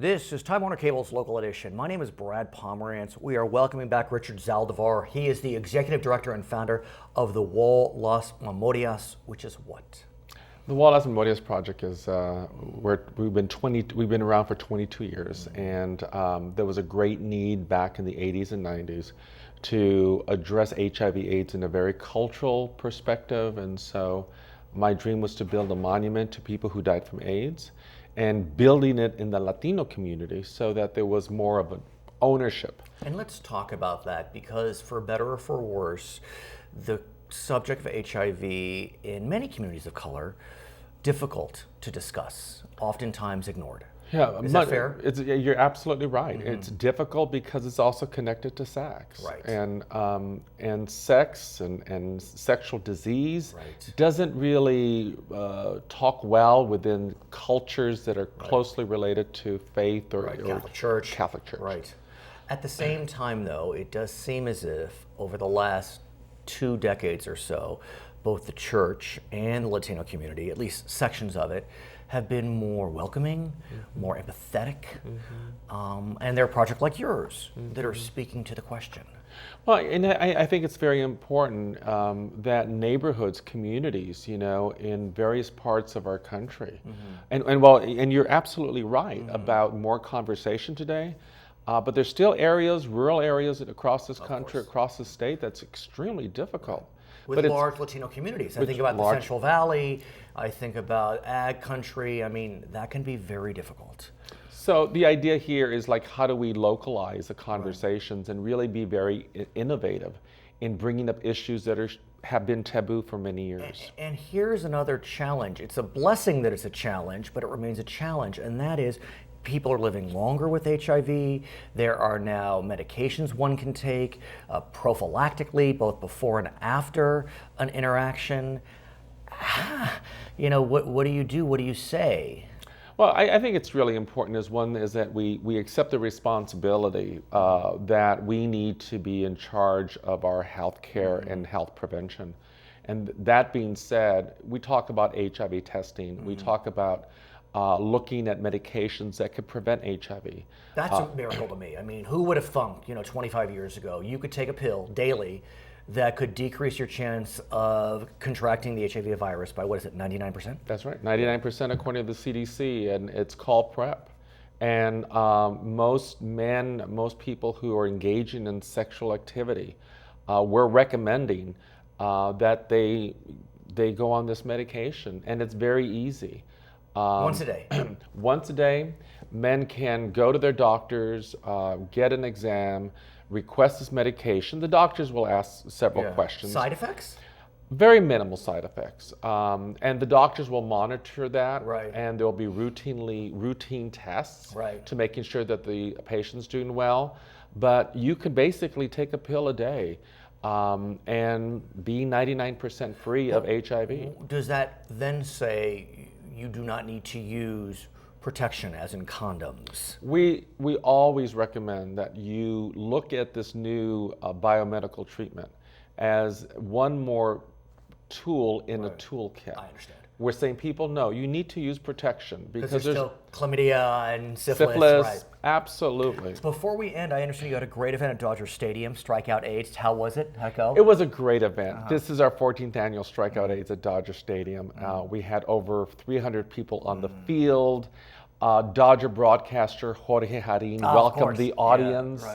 This is Time Warner Cable's Local Edition. My name is Brad Pomerance. We are welcoming back Richard Zaldivar. He is the executive director and founder of the Wall Las Memorias, which is what? The Wall Las Memorias project is we've been around for 22 years, and there was a great need back in the 80s and 90s to address HIV/AIDS in a very cultural perspective, and so my dream was to build a monument to people who died from AIDS, and building it in the Latino community so that there was more of an ownership. And let's talk about that, because for better or for worse, the subject of HIV in many communities of color, difficult to discuss, oftentimes ignored. Yeah, is that fair? You're absolutely right. It's difficult because it's also connected to sex, right? And sex and sexual disease doesn't really talk well within cultures that are closely related to faith or Catholic Church. Catholic Church. Right. At the same time, though, it does seem as if over the last 2 decades or so, both the church and the Latino community, at least sections of it, have been more welcoming, more empathetic, and there are projects like yours that are speaking to the question. Well, and I think it's very important that neighborhoods, communities, in various parts of our country, and you're absolutely right about more conversation today. But there's still areas, rural areas across this country, across the state, that's extremely difficult. With large Latino communities. I think about the Central Valley, I think about ag country. I mean, that can be very difficult. So the idea here is how do we localize the conversations and really be very innovative in bringing up issues that have been taboo for many years. And here's another challenge. It's a blessing that it's a challenge, but it remains a challenge, and that is people are living longer with HIV. There are now medications one can take prophylactically, both before and after an interaction. What do you do? What do you say? Well, I think it's really important is that we accept the responsibility that we need to be in charge of our health care and health prevention. And that being said, we talk about HIV testing. We talk about looking at medications that could prevent HIV. That's a miracle to me. I mean, who would have thunk, 25 years ago, you could take a pill daily that could decrease your chance of contracting the HIV virus by, 99%? That's right, 99% according to the CDC, and it's called PrEP. And most people who are engaging in sexual activity, we're recommending that they go on this medication, and it's very easy. Once a day. Once a day, men can go to their doctors, get an exam, request this medication. The doctors will ask several questions. Side effects? Very minimal side effects. And the doctors will monitor that, and there will be routine tests to making sure that the patient's doing well. But you can basically take a pill a day and be 99% free of HIV. Does that then say you do not need to use protection, as in condoms? We always recommend that you look at this new biomedical treatment as one more tool in a toolkit. I understand. We're saying people, no, you need to use protection because there's still chlamydia and syphilis. Absolutely. Before we end, I understand you had a great event at Dodger Stadium, Strikeout AIDS. How was it? How'd it go? It was a great event. This is our 14th annual Strikeout AIDS at Dodger Stadium. We had over 300 people on the field. Dodger broadcaster Jorge Harin welcomed the audience.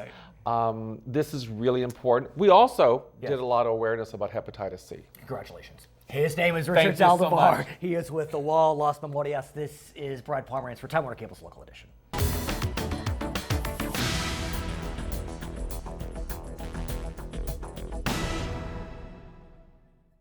This is really important. We also did a lot of awareness about hepatitis C. Congratulations. His name is Richard Zaldivar. He is with the Wall Las Memorias. This is Brad Pomerance for Time Warner Cable's Local Edition.